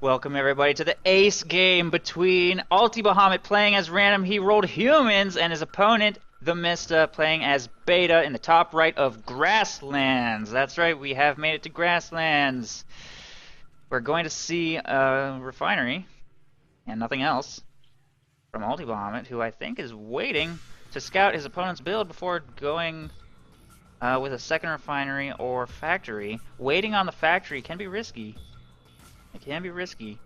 Welcome everybody to the ace game between UltiBahamut playing as random he rolled humans and his opponent TheMista playing as beta in the top right of Grasslands. That's right, we have made it to Grasslands. We're going to see a refinery and nothing else from UltiBahamut, who I think is waiting to scout his opponent's build before going with a second refinery or factory. Waiting on the factory can be risky. It can be risky.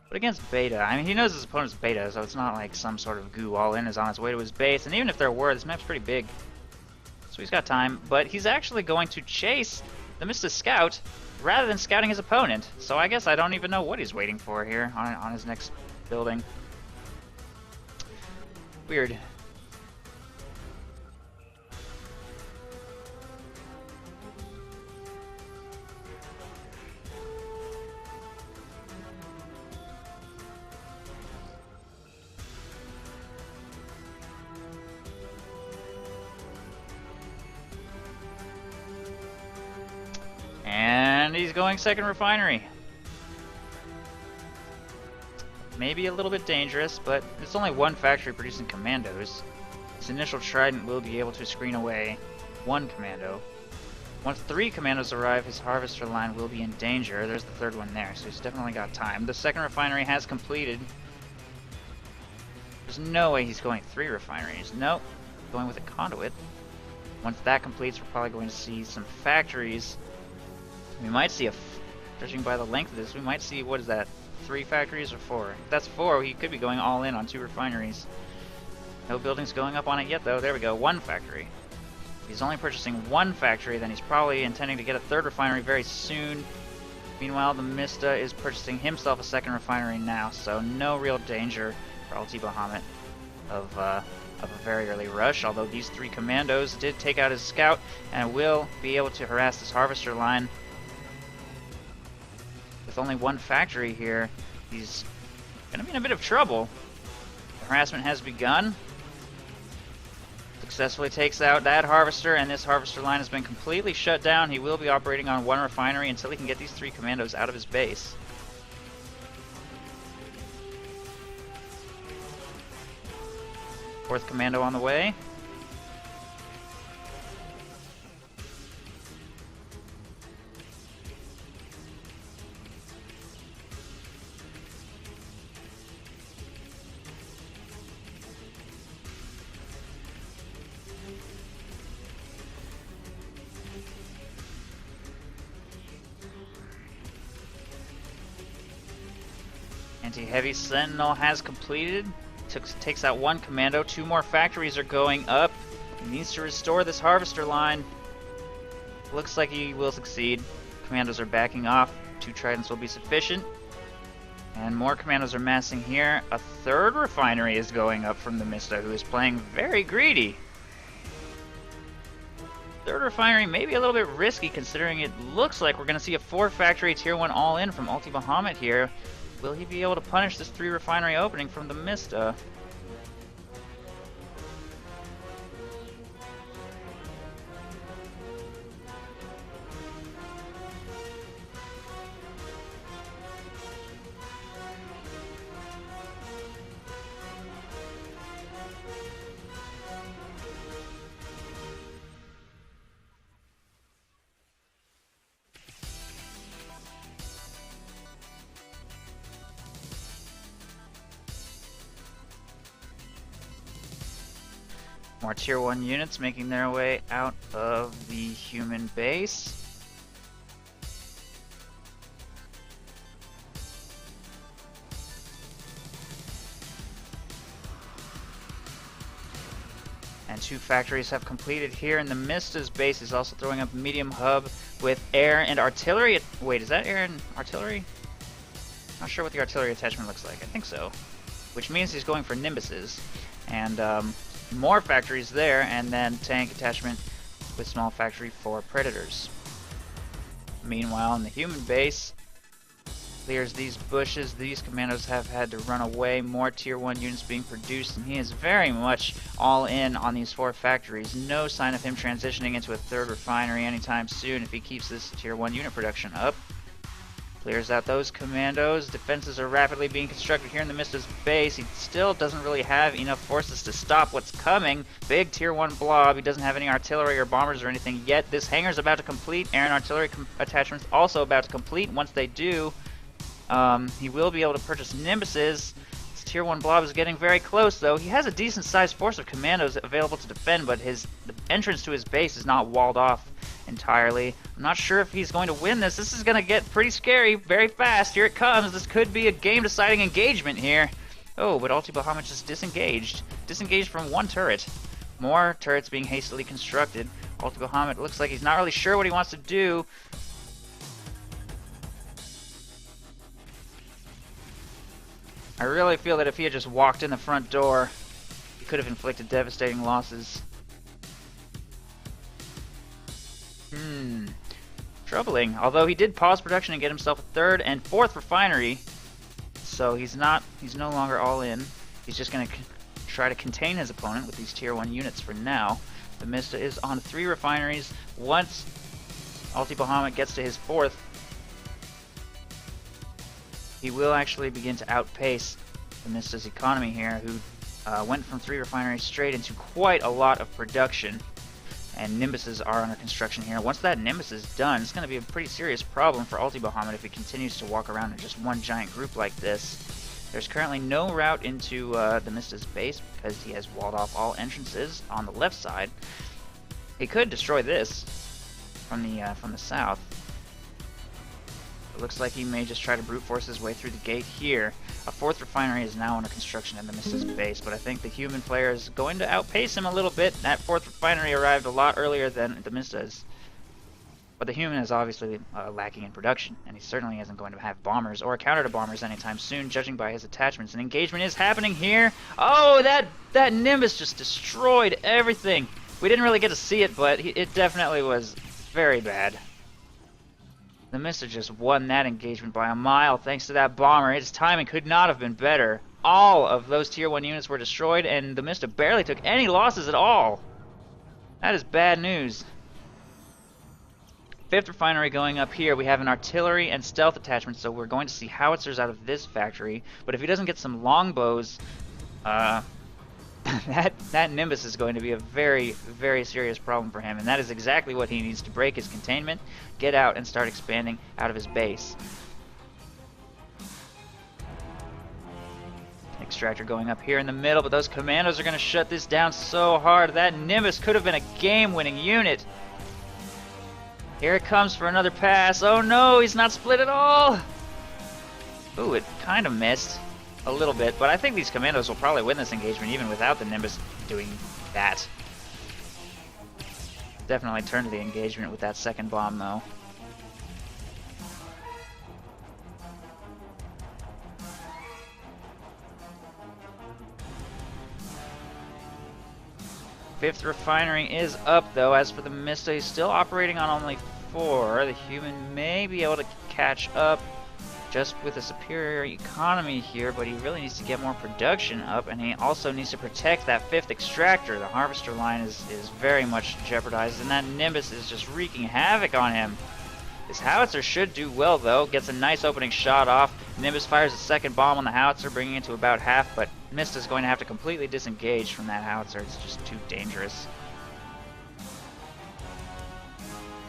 But against beta, I mean, he knows his opponent's beta, so it's not like some sort of goo all in is on his way to his base. And even if there were, this map's pretty big. So he's got time. But he's actually going to chase TheMista scout rather than scouting his opponent. So I guess I don't even know what he's waiting for here on his next building. Weird. And he's going second refinery. Maybe a little bit dangerous, but it's only one factory producing commandos. His initial trident will be able to screen away one commando. Once 3 commandos arrive, his harvester line will be in danger. There's the third one there, so he's definitely got time. The second refinery has completed. There's no way he's going 3 refineries. Nope, going with a conduit. Once that completes, we're probably going to see some factories. We might see judging by the length of this, we might see, what is that, 3 factories or 4? If that's 4, he could be going all in on 2 refineries. No buildings going up on it yet, though. There we go, 1 factory. If he's only purchasing 1 factory, then he's probably intending to get a 3rd refinery very soon. Meanwhile, TheMista is purchasing himself a 2nd refinery now, so no real danger for UltiBahamut of a very early rush, although these 3 commandos did take out his scout and will be able to harass this harvester line. With only 1 factory here, he's going to be in a bit of trouble. The harassment has begun. Successfully takes out that harvester, and this harvester line has been completely shut down. He will be operating on 1 refinery until he can get these 3 commandos out of his base. Fourth commando on the way. Anti-heavy sentinel has completed. Takes out 1 commando. 2 more factories are going up. He needs to restore this harvester line. Looks like he will succeed. Commandos are backing off. 2 tridents will be sufficient. And more commandos are massing here. A 3rd refinery is going up from TheMista, who is playing very greedy. 3rd refinery may be a little bit risky, considering it looks like we're going to see a 4 factory tier 1 all in from UltiBahamut here. Will he be able to punish this 3 refinery opening from TheMista? More tier 1 units making their way out of the human base. And 2 factories have completed here, and TheMista's base is also throwing up a medium hub with air and artillery. Wait, is that air and artillery? Not sure what the artillery attachment looks like. I think so. Which means he's going for Nimbuses. And more factories there, and then tank attachment with small factory for Predators. Meanwhile, in the human base, clears these bushes. These commandos have had to run away. More tier 1 units being produced, and he is very much all in on these 4 factories. No sign of him transitioning into a 3rd refinery anytime soon if he keeps this tier 1 unit production up. Clears out those commandos. Defenses are rapidly being constructed here in the Mista's base. He still doesn't really have enough forces to stop what's coming. Big tier 1 blob. He doesn't have any artillery or bombers or anything yet. This hangar's about to complete. Air and artillery attachments also about to complete. Once they do, he will be able to purchase Nimbuses. This tier 1 blob is getting very close, though. He has a decent sized force of commandos available to defend, but the entrance to his base is not walled off entirely. I'm not sure if he's going to win this. This is going to get pretty scary very fast. Here it comes. This could be a game-deciding engagement here. Oh, but UltiBahamut just disengaged. Disengaged from one turret. More turrets being hastily constructed. UltiBahamut looks like he's not really sure what he wants to do. I really feel that if he had just walked in the front door, he could have inflicted devastating losses. Troubling. Although he did pause production and get himself a 3rd and 4th refinery, so he's no longer all in. He's just going to try to contain his opponent with these tier 1 units for now. TheMista is on 3 refineries. Once UltiBahamut gets to his 4th, he will actually begin to outpace TheMista's economy here, who went from 3 refineries straight into quite a lot of production. And Nimbuses are under construction here. Once that Nimbus is done, it's going to be a pretty serious problem for UltiBahamut if he continues to walk around in just one giant group like this. There's currently no route into TheMista's base because he has walled off all entrances on the left side. He could destroy this from the south. It looks like he may just try to brute force his way through the gate here. A 4th refinery is now under construction at TheMista's base, but I think the human player is going to outpace him a little bit. That 4th refinery arrived a lot earlier than TheMista's. But the human is obviously lacking in production, and he certainly isn't going to have bombers or counter to bombers anytime soon, judging by his attachments. An engagement is happening here. Oh, that Nimbus just destroyed everything. We didn't really get to see it, but it definitely was very bad. TheMista just won that engagement by a mile thanks to that bomber. His timing could not have been better. All of those tier 1 units were destroyed, and TheMista barely took any losses at all. That is bad news. 5th refinery going up here. We have an artillery and stealth attachment, so we're going to see howitzers out of this factory. But if he doesn't get some longbows, that Nimbus is going to be a very, very serious problem for him, and that is exactly what he needs to break his containment, get out, and start expanding out of his base. Extractor going up here in the middle, but those commandos are going to shut this down so hard. That Nimbus could have been a game-winning unit. Here it comes for another pass. Oh no, he's not split at all! Ooh, it kind of missed. A little bit, but I think these commandos will probably win this engagement even without the Nimbus doing that. Definitely turn to the engagement with that 2nd bomb, though. Fifth refinery is up, though. As for the TheMista, he's still operating on only 4. The human may be able to catch up just with a superior economy here, but he really needs to get more production up, and he also needs to protect that 5th extractor. The harvester line is very much jeopardized, and that Nimbus is just wreaking havoc on him. His howitzer should do well, though. Gets a nice opening shot off. Nimbus fires a 2nd bomb on the howitzer, bringing it to about half, but Mista's going to have to completely disengage from that howitzer. It's just too dangerous.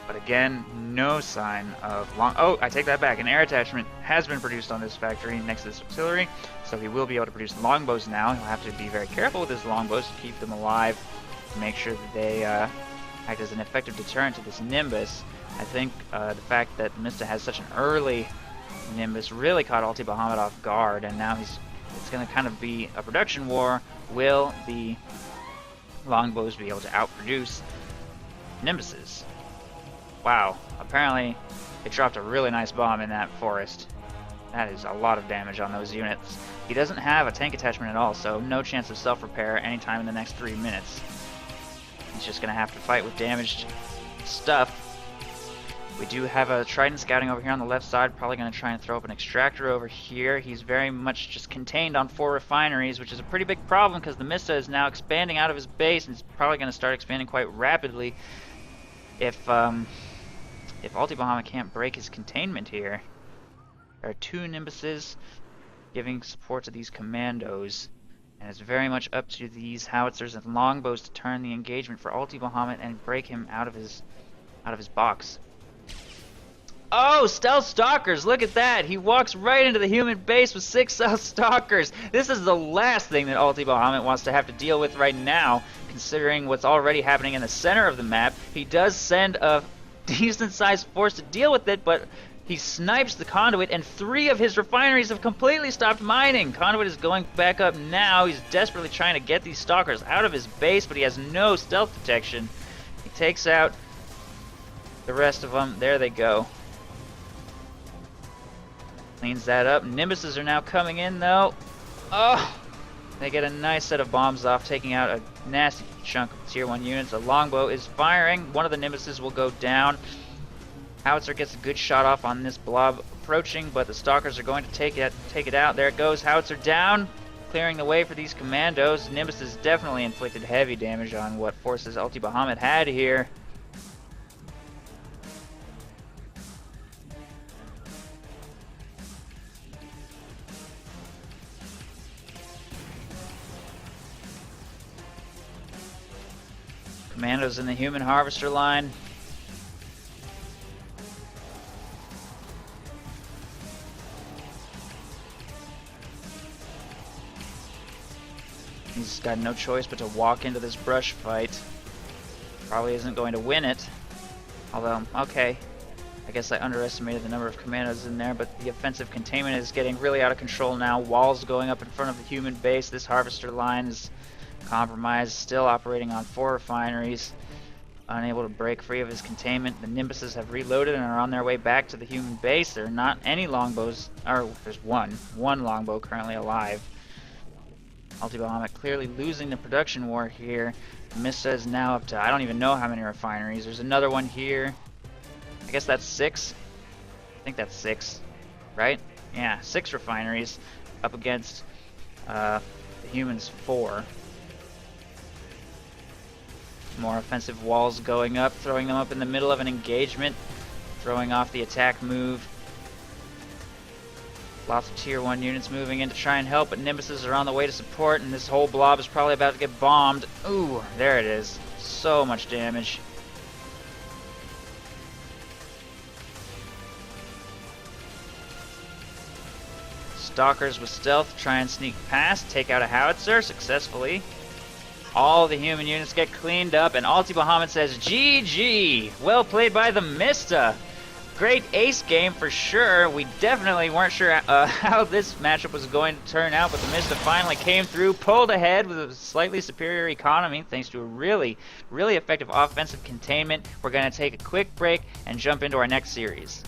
But again, no sign of long... Oh, I take that back. An air attachment has been produced on this factory next to this auxiliary, so he will be able to produce longbows now. He'll have to be very careful with his longbows to keep them alive, to make sure that they act as an effective deterrent to this Nimbus. I think the fact that TheMista has such an early Nimbus really caught UltiBahamut off guard, and now it's going to kind of be a production war. Will the longbows be able to outproduce Nimbuses? Wow, apparently it dropped a really nice bomb in that forest. That is a lot of damage on those units. He doesn't have a tank attachment at all, so no chance of self-repair anytime in the next 3 minutes. He's just going to have to fight with damaged stuff. We do have a Trident scouting over here on the left side, probably going to try and throw up an extractor over here. He's very much just contained on 4 refineries, which is a pretty big problem because the TheMista is now expanding out of his base, and he's probably going to start expanding quite rapidly if UltiBahamut can't break his containment here. There are 2 Nimbuses giving support to these commandos, and it's very much up to these howitzers and longbows to turn the engagement for UltiBahamut and break him out of his box. Oh, stealth stalkers! Look at that! He walks right into the human base with 6 stealth stalkers. This is the last thing that UltiBahamut wants to have to deal with right now, considering what's already happening in the center of the map. He does send a decent-sized force to deal with it, but he snipes the conduit, and 3 of his refineries have completely stopped mining. Conduit is going back up now. He's desperately trying to get these stalkers out of his base, but he has no stealth detection. He takes out the rest of them. There they go. Cleans that up. Nimbuses are now coming in, though. Oh! They get a nice set of bombs off, taking out a nasty chunk of tier 1 units. A longbow is firing. One of the Nimbuses will go down. Howitzer gets a good shot off on this blob approaching, but the stalkers are going to take it out. There it goes. Howitzer down, clearing the way for these commandos. Nimbus has definitely inflicted heavy damage on what forces UltiBahamut had here. Commandos in the human harvester line. He's got no choice but to walk into this brush fight. Probably isn't going to win it. Although, okay. I guess I underestimated the number of commandos in there, but the offensive containment is getting really out of control now. Walls going up in front of the human base. This harvester line is compromised, still operating on 4 refineries. Unable to break free of his containment. The Nimbuses have reloaded and are on their way back to the human base. There are not any longbows, or there's one longbow currently alive. UltiBahamut clearly losing the production war here. TheMista is now up to, I don't even know how many refineries. There's another one here. I guess that's 6. I think that's 6, right? Yeah, 6 refineries up against the humans' 4. More offensive walls going up, throwing them up in the middle of an engagement, throwing off the attack move. Lots of tier 1 units moving in to try and help, but Nimbuses are on the way to support, and this whole blob is probably about to get bombed. Ooh, there it is. So much damage. Stalkers with stealth try and sneak past, take out a howitzer successfully. All the human units get cleaned up, and UltiBahamut says, GG! Well played by TheMista! Great ace game for sure. We definitely weren't sure how this matchup was going to turn out, but TheMista finally came through, pulled ahead with a slightly superior economy thanks to a really, really effective offensive containment. We're going to take a quick break and jump into our next series.